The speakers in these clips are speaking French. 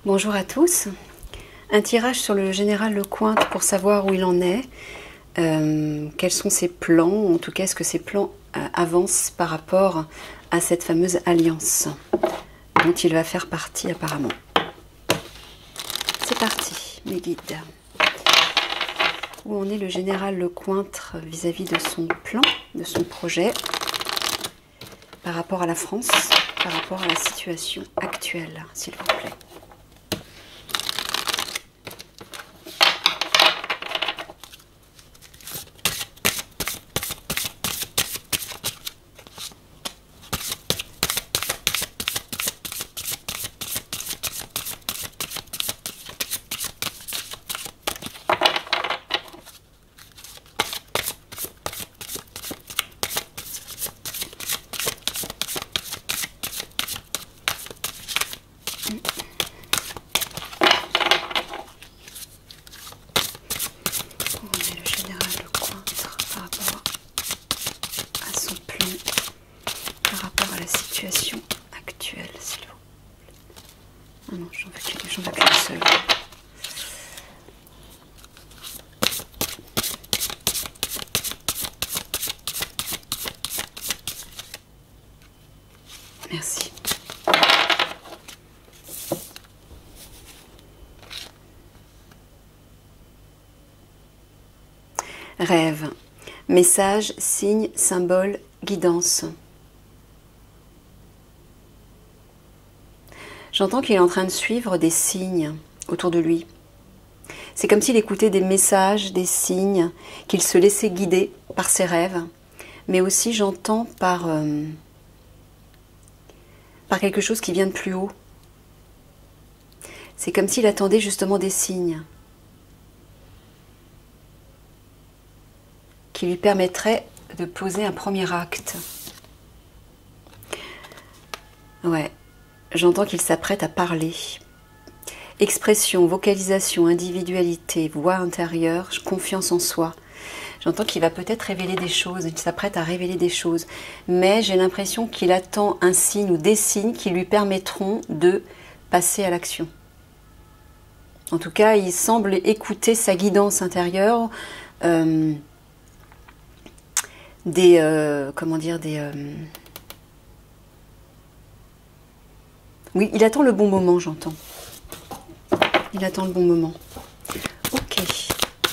Bonjour à tous. Un tirage sur le général Lecointre pour savoir où il en est, quels sont ses plans, en tout cas est-ce que ses plans avancent par rapport à cette fameuse alliance dont il va faire partie apparemment. C'est parti, mes guides. Où en est le général Lecointre vis-à-vis de son plan, de son projet, par rapport à la France, par rapport à la situation actuelle, s'il vous plaît. Situation actuelle, s'il vous plaît. Ah non, j'en veux qu'une seule. Merci. Rêve. Message, signe, symbole, guidance. J'entends qu'il est en train de suivre des signes autour de lui. C'est comme s'il écoutait des messages, des signes, qu'il se laissait guider par ses rêves. Mais aussi j'entends par quelque chose qui vient de plus haut. C'est comme s'il attendait justement des signes qui lui permettraient de poser un premier acte. Ouais. J'entends qu'il s'apprête à parler. Expression, vocalisation, individualité, voix intérieure, confiance en soi. J'entends qu'il va peut-être révéler des choses, il s'apprête à révéler des choses. Mais j'ai l'impression qu'il attend un signe ou des signes qui lui permettront de passer à l'action. En tout cas, il semble écouter sa guidance intérieure, Oui, il attend le bon moment, j'entends. Il attend le bon moment. Ok.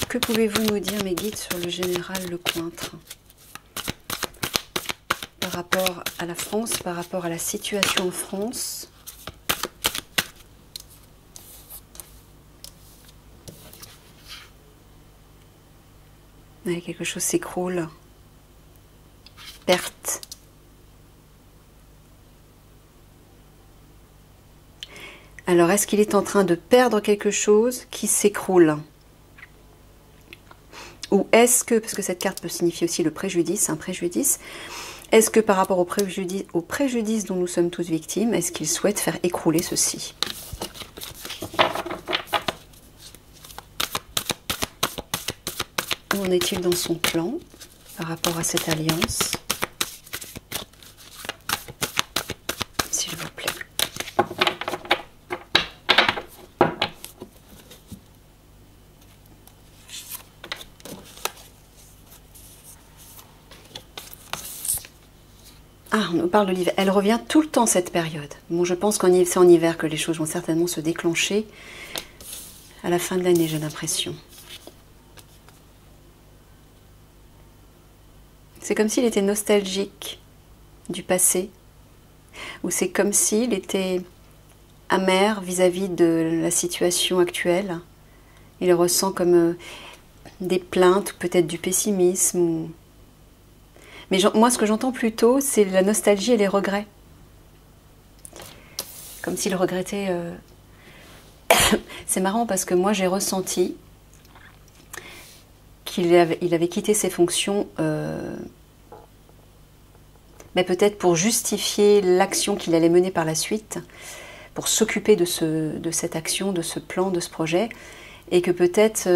Que pouvez-vous nous dire, mes guides, sur le général Lecointre? Par rapport à la France, par rapport à la situation en France. Ouais, quelque chose s'écroule. Perte. Alors, est-ce qu'il est en train de perdre quelque chose qui s'écroule? Ou est-ce que, parce que cette carte peut signifier aussi le préjudice, un préjudice, est-ce que par rapport au préjudice dont nous sommes tous victimes, est-ce qu'il souhaite faire écrouler ceci? Où en est-il dans son plan par rapport à cette alliance? S'il vous plaît. Ah, on nous parle de l'hiver. Elle revient tout le temps, cette période. Bon, je pense que c'est en hiver que les choses vont certainement se déclencher. À la fin de l'année, j'ai l'impression. C'est comme s'il était nostalgique du passé. Ou c'est comme s'il était amer vis-à-vis de la situation actuelle. Il ressent comme des plaintes, peut-être du pessimisme. Mais moi, ce que j'entends plutôt, c'est la nostalgie et les regrets. Comme s'il regrettait... C'est marrant parce que moi, j'ai ressenti qu'il avait quitté ses fonctions, mais peut-être pour justifier l'action qu'il allait mener par la suite, pour s'occuper de cette action, de ce plan, de ce projet, et que peut-être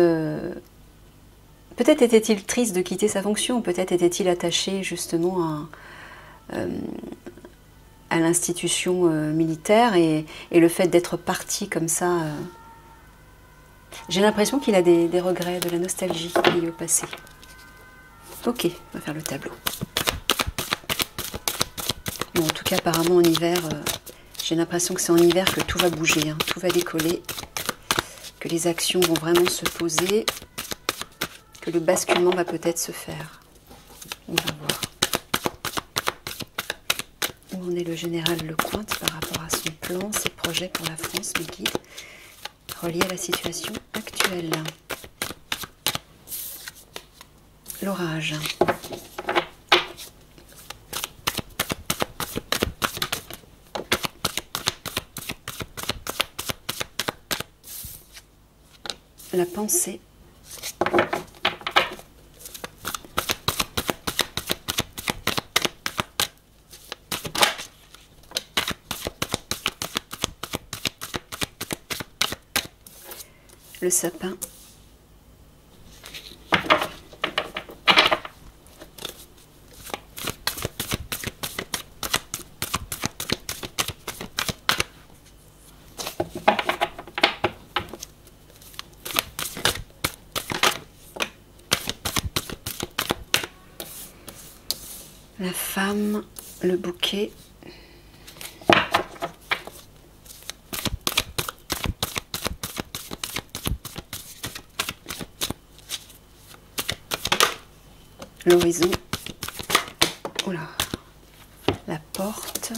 était-il triste de quitter sa fonction, peut-être était-il attaché justement à l'institution militaire et le fait d'être parti comme ça, j'ai l'impression qu'il a des regrets, de la nostalgie liée au passé. Ok, on va faire le tableau. Bon, en tout cas, apparemment en hiver, j'ai l'impression que c'est en hiver que tout va bouger, hein, tout va décoller, que les actions vont vraiment se poser, que le basculement va peut-être se faire. On va voir. Où en est le général Lecointe par rapport à son plan, ses projets pour la France, mes guides, reliés à la situation actuelle. L'orage. La pensée. Le sapin. La femme, le bouquet. L'horizon. Oula. La porte.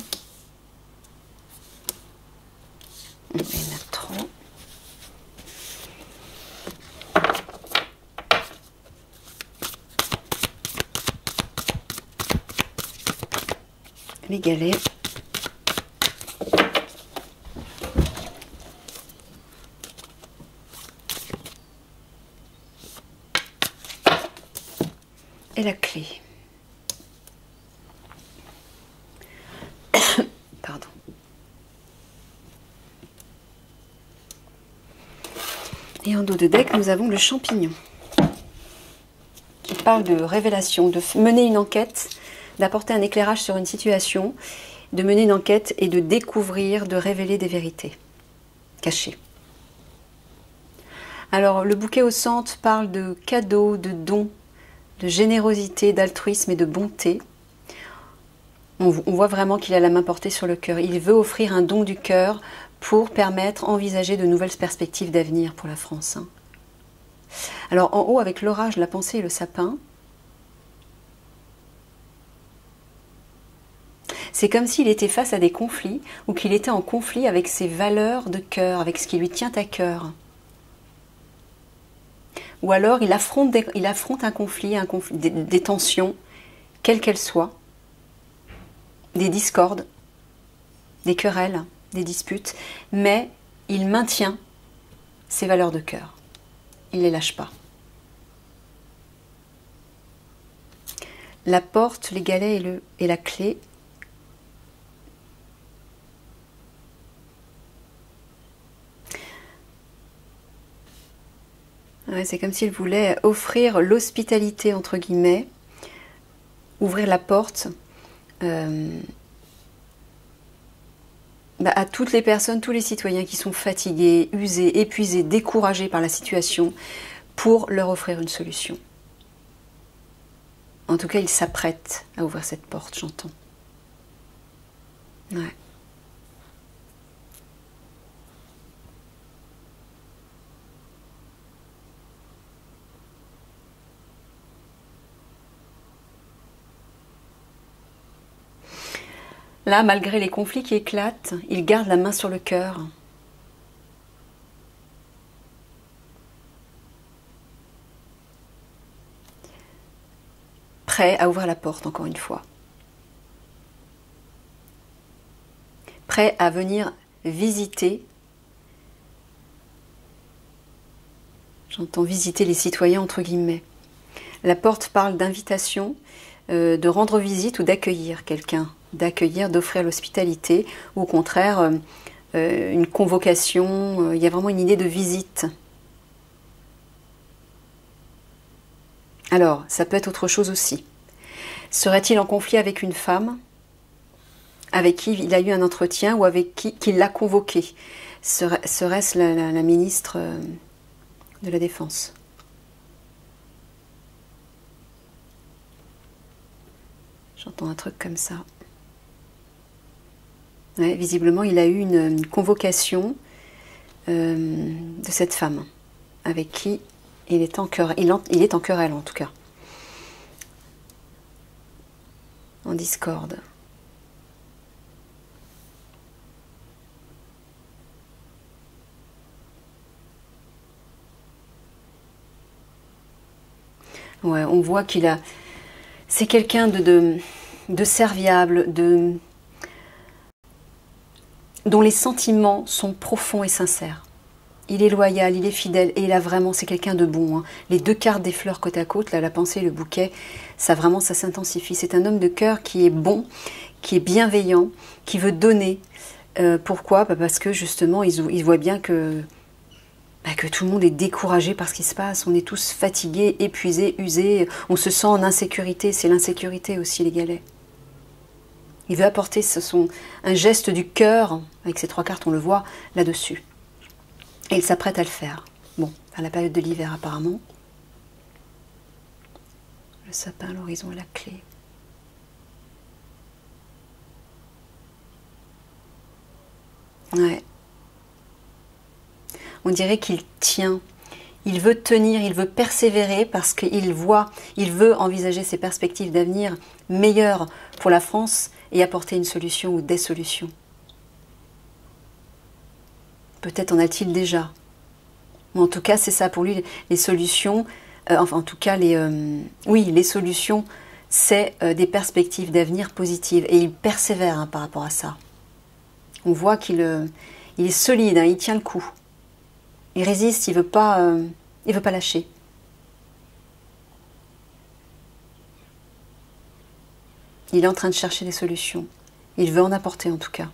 Il y en a trop. Les galets. Et la clé. Pardon. Et en dos de deck, nous avons le champignon, qui parle de révélation, de mener une enquête, d'apporter un éclairage sur une situation, de mener une enquête et de découvrir, de révéler des vérités cachées. Alors, le bouquet au centre parle de cadeaux, de dons, de générosité, d'altruisme et de bonté. On voit vraiment qu'il a la main portée sur le cœur. Il veut offrir un don du cœur pour permettre, envisager de nouvelles perspectives d'avenir pour la France. Alors en haut, avec l'orage, la pensée et le sapin, c'est comme s'il était face à des conflits ou qu'il était en conflit avec ses valeurs de cœur, avec ce qui lui tient à cœur. Ou alors il affronte un conflit, des tensions, quelles qu'elles soient, des discordes, des querelles, des disputes, mais il maintient ses valeurs de cœur. Il ne les lâche pas. La porte, les galets et la clé. Ouais, c'est comme s'il voulait offrir l'hospitalité, entre guillemets, ouvrir la porte à toutes les personnes, tous les citoyens qui sont fatigués, usés, épuisés, découragés par la situation, pour leur offrir une solution. En tout cas, il s'apprête à ouvrir cette porte, j'entends. Ouais. Là, malgré les conflits qui éclatent, il garde la main sur le cœur. Prêt à ouvrir la porte, encore une fois. Prêt à venir visiter. J'entends visiter les citoyens, entre guillemets. La porte parle d'invitation, de rendre visite ou d'accueillir quelqu'un. D'accueillir, d'offrir l'hospitalité, ou au contraire, une convocation, il y a vraiment une idée de visite. Alors, ça peut être autre chose aussi. Serait-il en conflit avec une femme? avec qui il a eu un entretien ou avec qui l'a convoqué. Serait-ce la ministre de la Défense? J'entends un truc comme ça. Ouais, visiblement, il a eu une convocation de cette femme, avec qui il est en querelle, il est en querelle en tout cas. En discorde. Ouais, on voit qu'il a... C'est quelqu'un de serviable, dont les sentiments sont profonds et sincères. Il est loyal, il est fidèle, et il a vraiment, c'est quelqu'un de bon. Hein. Les deux cartes des fleurs côte à côte, là, la pensée et le bouquet, ça vraiment, ça s'intensifie. C'est un homme de cœur qui est bon, qui est bienveillant, qui veut donner. Pourquoi? Parce que justement, il voit bien que tout le monde est découragé par ce qui se passe. On est tous fatigués, épuisés, usés. On se sent en insécurité. C'est l'insécurité aussi, les galets. Il veut apporter un geste du cœur, avec ces trois cartes, on le voit là-dessus. Et il s'apprête à le faire. Bon, à la période de l'hiver apparemment. Le sapin, l'horizon et la clé. Ouais. On dirait qu'il tient. Il veut tenir, il veut persévérer parce qu'il veut envisager ses perspectives d'avenir meilleures pour la France et apporter une solution ou des solutions. Peut-être en a-t-il déjà. Mais en tout cas, c'est ça pour lui, les solutions, en tout cas, les solutions, c'est des perspectives d'avenir positives. Et il persévère hein, par rapport à ça. On voit qu'il est solide, hein, il tient le coup. Il résiste, il veut pas lâcher. Il est en train de chercher des solutions. Il veut en apporter en tout cas.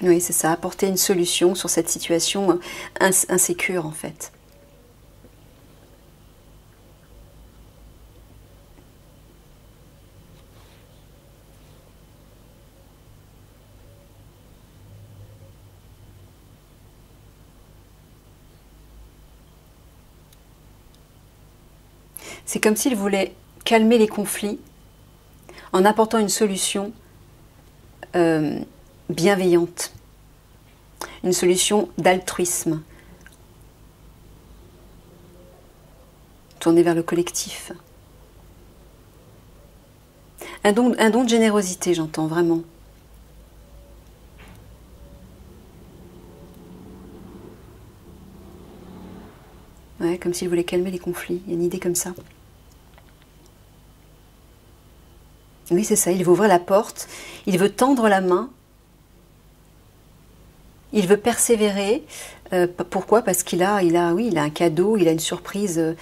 Oui, c'est ça, apporter une solution sur cette situation insécure en fait. C'est comme s'il voulait calmer les conflits en apportant une solution bienveillante, une solution d'altruisme, tournée vers le collectif. Un don de générosité, j'entends vraiment. Ouais, comme s'il voulait calmer les conflits, il y a une idée comme ça. Oui, c'est ça, il veut ouvrir la porte, il veut tendre la main, il veut persévérer. Pourquoi? Parce qu'il a un cadeau, il a une surprise,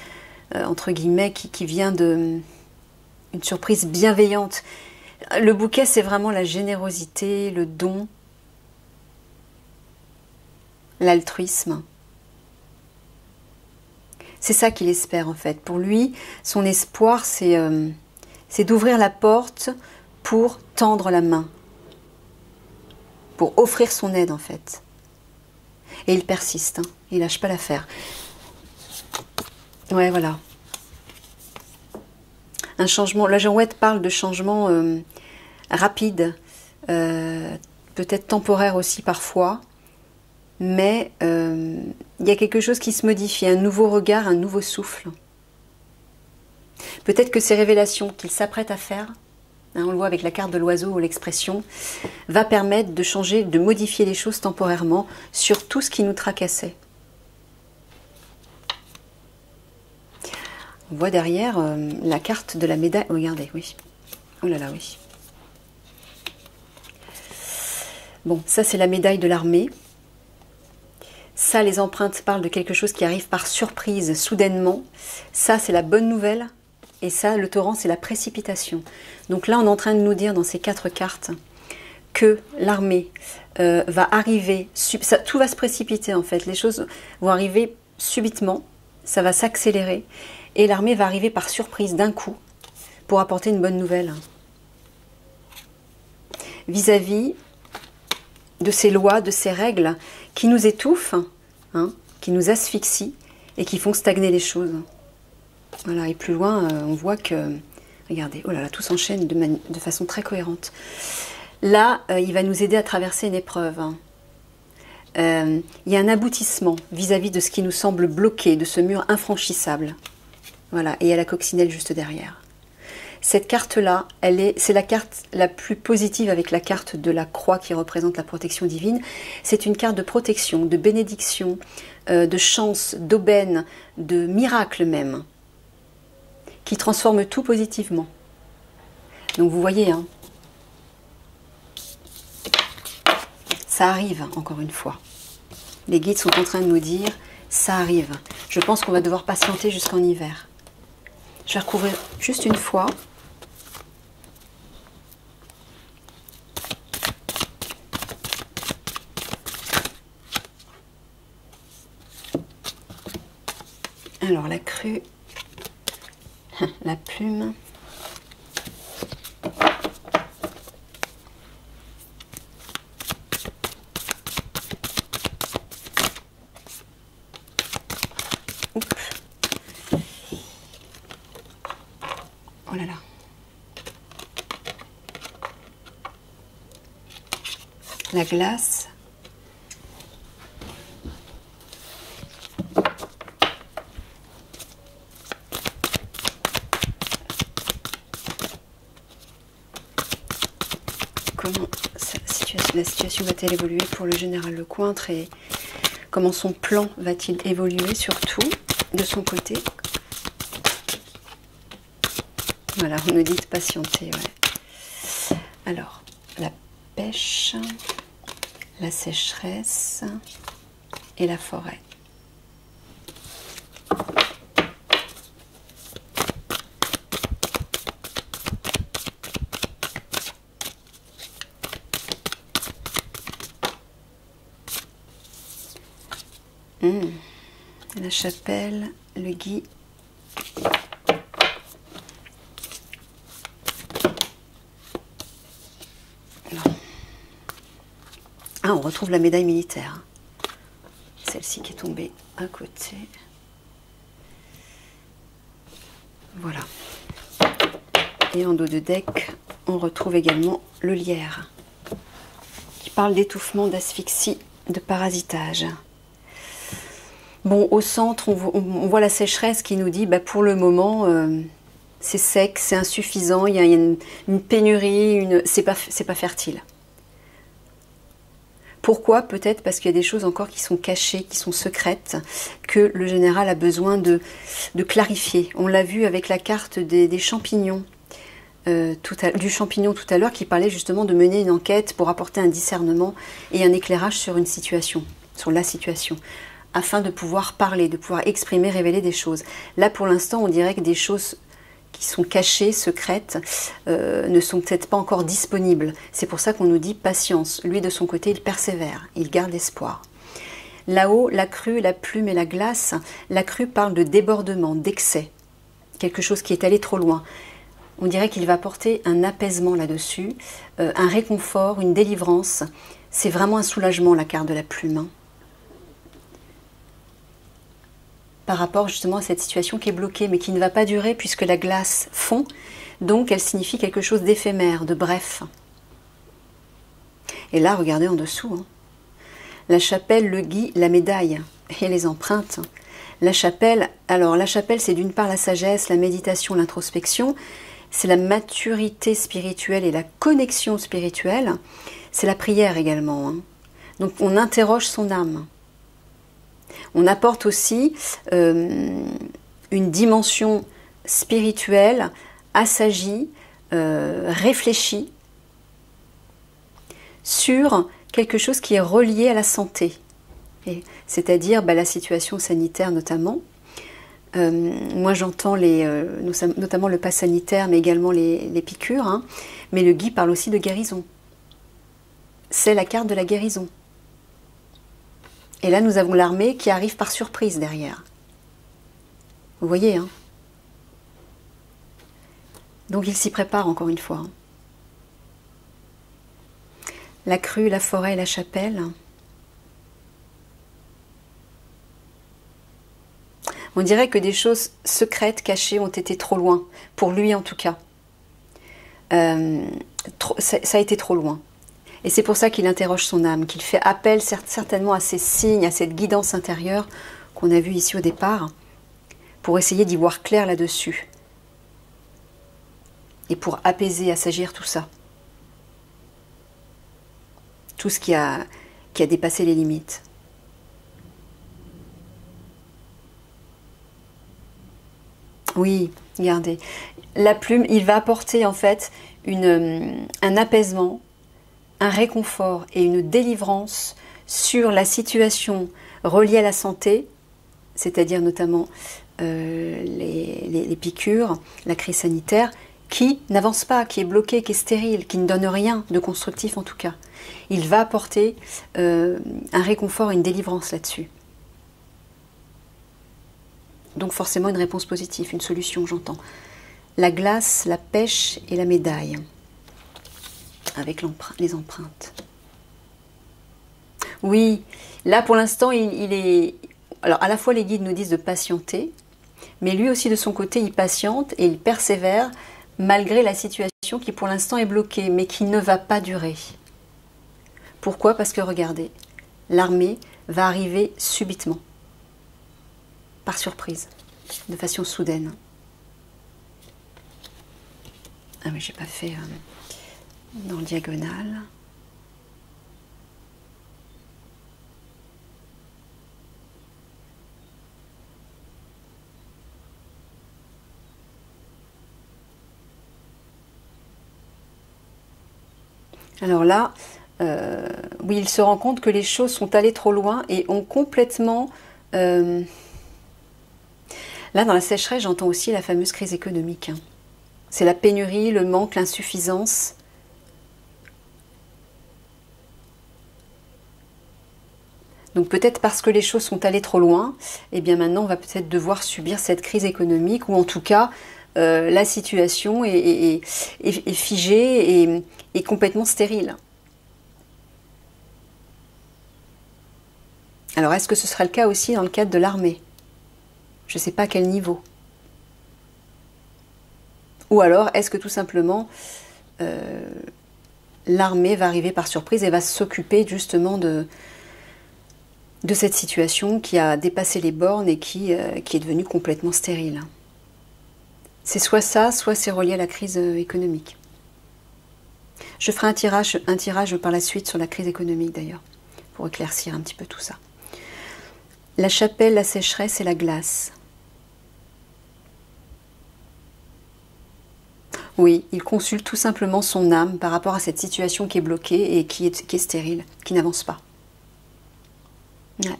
entre guillemets, qui vient de... Une surprise bienveillante. Le bouquet, c'est vraiment la générosité, le don, l'altruisme. C'est ça qu'il espère en fait. Pour lui, son espoir, c'est d'ouvrir la porte pour tendre la main, pour offrir son aide en fait. Et il persiste, hein. Il lâche pas l'affaire. Ouais, voilà. Un changement, la Girouette parle de changement rapide, peut-être temporaire aussi parfois, mais il y a quelque chose qui se modifie, un nouveau regard, un nouveau souffle. Peut-être que ces révélations qu'il s'apprête à faire, hein, on le voit avec la carte de l'oiseau ou l'expression, va permettre de changer, de modifier les choses temporairement sur tout ce qui nous tracassait. On voit derrière la carte de la médaille. Oh, regardez, oui. Oh là là, oui. Bon, ça c'est la médaille de l'armée. Ça, les empreintes parlent de quelque chose qui arrive par surprise, soudainement. Ça, c'est la bonne nouvelle. Et ça, le torrent, c'est la précipitation. Donc là, on est en train de nous dire dans ces 4 cartes que l'armée va arriver, tout va se précipiter en fait. Les choses vont arriver subitement, ça va s'accélérer. Et l'armée va arriver par surprise d'un coup pour apporter une bonne nouvelle. Vis-à-vis de ces lois, de ces règles qui nous étouffent, hein, qui nous asphyxient et qui font stagner les choses. Voilà, et plus loin, on voit que, regardez, oh là là, tout s'enchaîne de façon très cohérente. Là, il va nous aider à traverser une épreuve. Il y a un aboutissement vis-à-vis de ce qui nous semble bloqué, de ce mur infranchissable. Voilà, et il y a la coccinelle juste derrière. Cette carte-là, c'est la carte la plus positive avec la carte de la croix qui représente la protection divine. C'est une carte de protection, de bénédiction, de chance, d'aubaine, de miracle même, qui transforme tout positivement. Donc vous voyez, hein, ça arrive encore une fois. Les guides sont en train de nous dire, ça arrive. Je pense qu'on va devoir patienter jusqu'en hiver. Je vais recouvrir juste une fois. Alors la crue, la plume. Oups. Oh là là. La glace. Comment la situation va-t-elle évoluer pour le général Lecointre et comment son plan va-t-il évoluer surtout de son côté? Voilà, vous nous dites patienter. Ouais. Alors, la pêche, la sécheresse et la forêt. La chapelle, le gui. Ah, on retrouve la médaille militaire. Celle-ci qui est tombée à côté. Voilà. Et en dos de deck, on retrouve également le lierre, qui parle d'étouffement, d'asphyxie, de parasitage. Bon, au centre, on voit la sécheresse qui nous dit, bah, pour le moment, c'est sec, c'est insuffisant, il y a une pénurie, c'est pas fertile. Pourquoi? Peut-être parce qu'il y a des choses encore qui sont cachées, qui sont secrètes, que le général a besoin de clarifier. On l'a vu avec la carte des champignons, du champignon tout à l'heure, qui parlait justement de mener une enquête pour apporter un discernement et un éclairage sur une situation, sur la situation, afin de pouvoir parler, de pouvoir exprimer, révéler des choses. Là, pour l'instant, on dirait que des choses qui sont cachées, secrètes, ne sont peut-être pas encore disponibles. C'est pour ça qu'on nous dit patience. Lui, de son côté, il persévère, il garde espoir. Là-haut, la crue, la plume et la glace. La crue parle de débordement, d'excès. Quelque chose qui est allé trop loin. On dirait qu'il va apporter un apaisement là-dessus, un réconfort, une délivrance. C'est vraiment un soulagement, la carte de la plume, hein. Par rapport justement à cette situation qui est bloquée, mais qui ne va pas durer puisque la glace fond, donc elle signifie quelque chose d'éphémère, de bref. Et là, regardez en dessous, hein. La chapelle, le gui, la médaille et les empreintes. La chapelle, alors la chapelle, c'est d'une part la sagesse, la méditation, l'introspection, c'est la maturité spirituelle et la connexion spirituelle, c'est la prière également, hein. Donc on interroge son âme. On apporte aussi une dimension spirituelle, assagie, réfléchie sur quelque chose qui est relié à la santé, c'est-à-dire la situation sanitaire notamment. Moi j'entends notamment le pass sanitaire, mais également les piqûres, hein, mais le gui parle aussi de guérison. C'est la carte de la guérison. Et là, nous avons l'armée qui arrive par surprise derrière. Vous voyez, hein? Donc il s'y prépare encore une fois. La crue, la forêt, la chapelle. On dirait que des choses secrètes, cachées, ont été trop loin, pour lui en tout cas. Ça a été trop loin. Et c'est pour ça qu'il interroge son âme, qu'il fait appel certainement à ces signes, à cette guidance intérieure qu'on a vue ici au départ, pour essayer d'y voir clair là-dessus. Et pour apaiser, assagir tout ça. Tout ce qui a dépassé les limites. Oui, regardez. La plume, il va apporter en fait un apaisement, un réconfort et une délivrance sur la situation reliée à la santé, c'est-à-dire notamment les piqûres, la crise sanitaire, qui n'avance pas, qui est bloquée, qui est stérile, qui ne donne rien de constructif en tout cas. Il va apporter un réconfort et une délivrance là-dessus. Donc forcément une réponse positive, une solution, j'entends. La glace, la pêche et la médaille, avec les empreintes. Oui, là pour l'instant, il est... Alors à la fois les guides nous disent de patienter, mais lui aussi de son côté, il patiente et il persévère malgré la situation qui pour l'instant est bloquée, mais qui ne va pas durer. Pourquoi? Parce que regardez, l'armée va arriver subitement. Par surprise, de façon soudaine. Ah mais j'ai pas fait dans le diagonal. Alors là, oui, il se rend compte que les choses sont allées trop loin et ont complètement... Là, dans la sécheresse, j'entends aussi la fameuse crise économique. C'est la pénurie, le manque, l'insuffisance. Donc peut-être parce que les choses sont allées trop loin, et bien maintenant on va peut-être devoir subir cette crise économique, ou en tout cas la situation est figée et complètement stérile. Alors est-ce que ce sera le cas aussi dans le cadre de l'armée ? Je ne sais pas à quel niveau. Ou alors, est-ce que tout simplement, l'armée va arriver par surprise et va s'occuper justement de cette situation qui a dépassé les bornes et qui est devenue complètement stérile. C'est soit ça, soit c'est relié à la crise économique. Je ferai un tirage par la suite sur la crise économique d'ailleurs, pour éclaircir un petit peu tout ça. La chapelle, la sécheresse et la glace. Oui, il consulte tout simplement son âme par rapport à cette situation qui est bloquée et qui est stérile, qui n'avance pas. Ouais.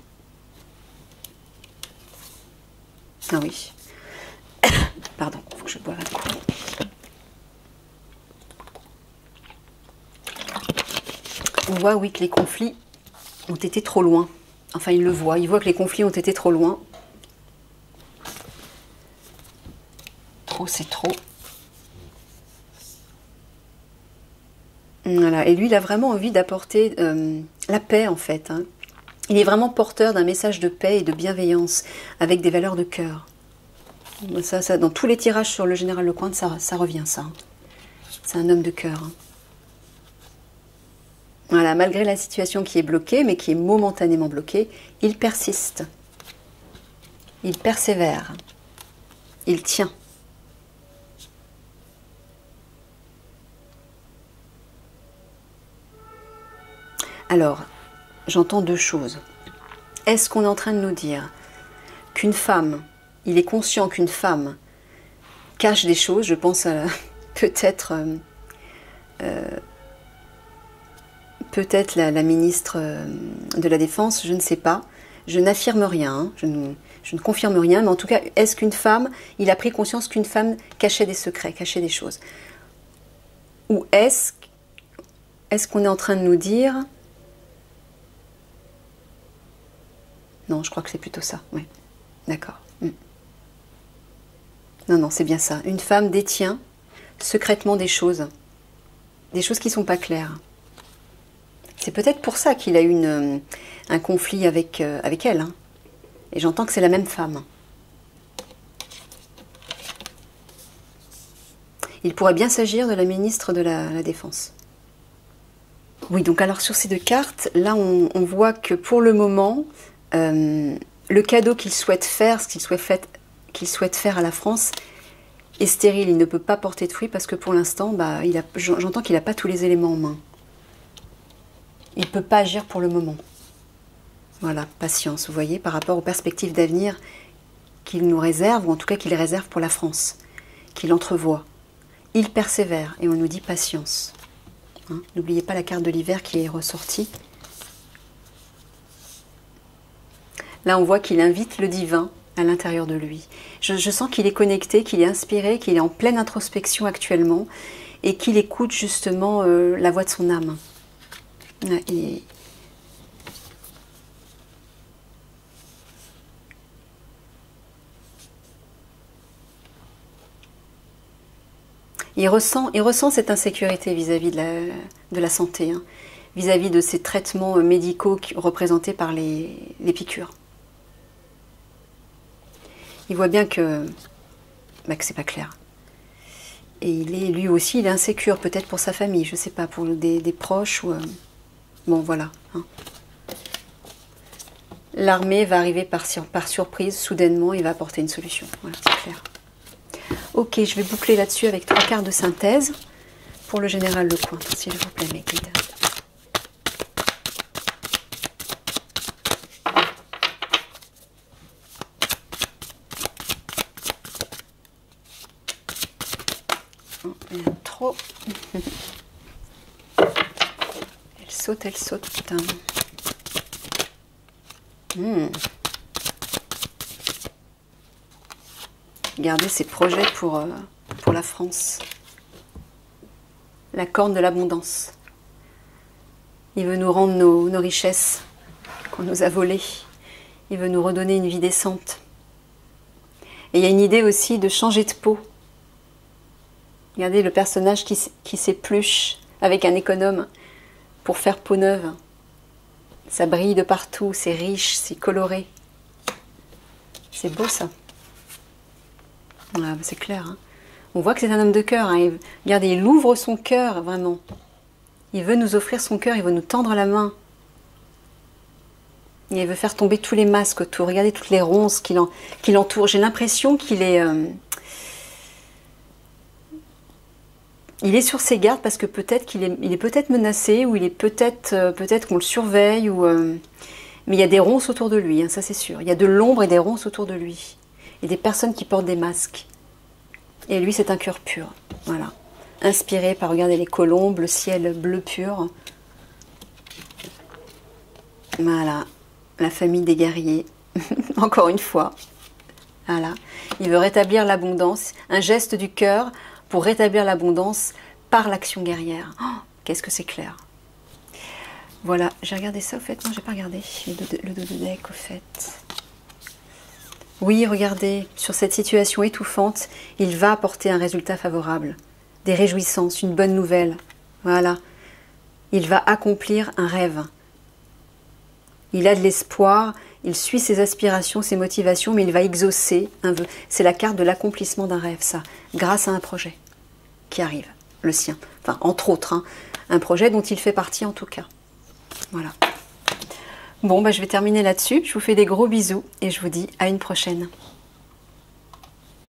Ah oui. Pardon, il faut que je boive un coup. On voit, oui, que les conflits ont été trop loin. Enfin, il le voit. Il voit que les conflits ont été trop loin. Trop, c'est trop. Voilà. Et lui, il a vraiment envie d'apporter la paix, en fait. Hein. Il est vraiment porteur d'un message de paix et de bienveillance, avec des valeurs de cœur. Ça, dans tous les tirages sur le général Lecointe, ça revient, ça. C'est un homme de cœur. Hein. Voilà, malgré la situation qui est bloquée, mais qui est momentanément bloquée, il persiste. Il persévère. Il tient. Alors, j'entends deux choses. Est-ce qu'on est en train de nous dire qu'une femme, il est conscient qu'une femme cache des choses? Je pense à peut-être la ministre de la Défense, je ne sais pas. Je n'affirme rien, hein, je ne confirme rien, mais en tout cas, est-ce qu'une femme, il a pris conscience qu'une femme cachait des secrets, cachait des choses? Ou est-ce qu'on est en train de nous dire... Non, je crois que c'est plutôt ça, oui. D'accord. Non, c'est bien ça. Une femme détient secrètement des choses qui ne sont pas claires. C'est peut-être pour ça qu'il a eu un conflit avec elle. Hein. Et j'entends que c'est la même femme. Il pourrait bien s'agir de la ministre de la Défense. Oui, donc alors sur ces deux cartes, là on voit que pour le moment, le cadeau qu'il souhaite faire, ce qu'il souhaite faire à la France, est stérile. Il ne peut pas porter de fruits parce que pour l'instant, j'entends qu'il n'a pas tous les éléments en main. Il ne peut pas agir pour le moment. Voilà, patience, vous voyez, par rapport aux perspectives d'avenir qu'il nous réserve, ou en tout cas qu'il réserve pour la France, qu'il entrevoit. Il persévère et on nous dit patience. Hein, n'oubliez pas la carte de l'hiver qui est ressortie. Là, on voit qu'il invite le divin à l'intérieur de lui. Je sens qu'il est connecté, qu'il est inspiré, qu'il est en pleine introspection actuellement et qu'il écoute justement la voix de son âme. Il ressent cette insécurité vis-à-vis de la santé, hein, vis-à-vis de ces traitements médicaux représentés par les piqûres. Il voit bien que c'est pas clair. Et lui aussi, il est insécure, peut-être pour sa famille, je ne sais pas, pour des proches. Bon, voilà. Hein. L'armée va arriver par surprise, soudainement, et va apporter une solution. Voilà, c'est clair. Ok, je vais boucler là-dessus avec 3 cartes de synthèse pour le général Lecointre, s'il vous plaît, mes guides. Oh, il y en a trop. Elle saute, elle saute. Garder ses projets pour la France. La corne de l'abondance. Il veut nous rendre nos richesses qu'on nous a volées. Il veut nous redonner une vie décente. Et il y a une idée aussi de changer de peau. Regardez le personnage qui s'épluche avec un économe pour faire peau neuve. Ça brille de partout, c'est riche, c'est coloré. C'est beau ça. Ah, c'est clair. Hein. On voit que c'est un homme de cœur. Hein. Regardez, il ouvre son cœur, vraiment. Il veut nous offrir son cœur, il veut nous tendre la main. Et il veut faire tomber tous les masques autour. Regardez toutes les ronces qui l'entourent. J'ai l'impression qu'il est... il est sur ses gardes parce que peut-être qu'il est peut-être menacé, ou il est peut-être qu'on le surveille, mais il y a des ronces autour de lui, hein, ça c'est sûr. Il y a de l'ombre et des ronces autour de lui. Et des personnes qui portent des masques. Et lui, c'est un cœur pur. Voilà. Inspiré par, regardez, les colombes, le ciel bleu pur. Voilà. La famille des guerriers. Encore une fois. Voilà. Il veut rétablir l'abondance. Un geste du cœur pour rétablir l'abondance par l'action guerrière. Oh, qu'est-ce que c'est clair. Voilà. J'ai regardé ça, au fait. Non, j'ai pas regardé. Le dos de deck, au fait. Oui, regardez, sur cette situation étouffante, il va apporter un résultat favorable, des réjouissances, une bonne nouvelle. Voilà. Il va accomplir un rêve. Il a de l'espoir, il suit ses aspirations, ses motivations, mais il va exaucer un vœu. C'est la carte de l'accomplissement d'un rêve, ça, grâce à un projet qui arrive, le sien. Enfin, entre autres, hein, un projet dont il fait partie en tout cas. Voilà. Bon, je vais terminer là-dessus. Je vous fais des gros bisous et je vous dis à une prochaine.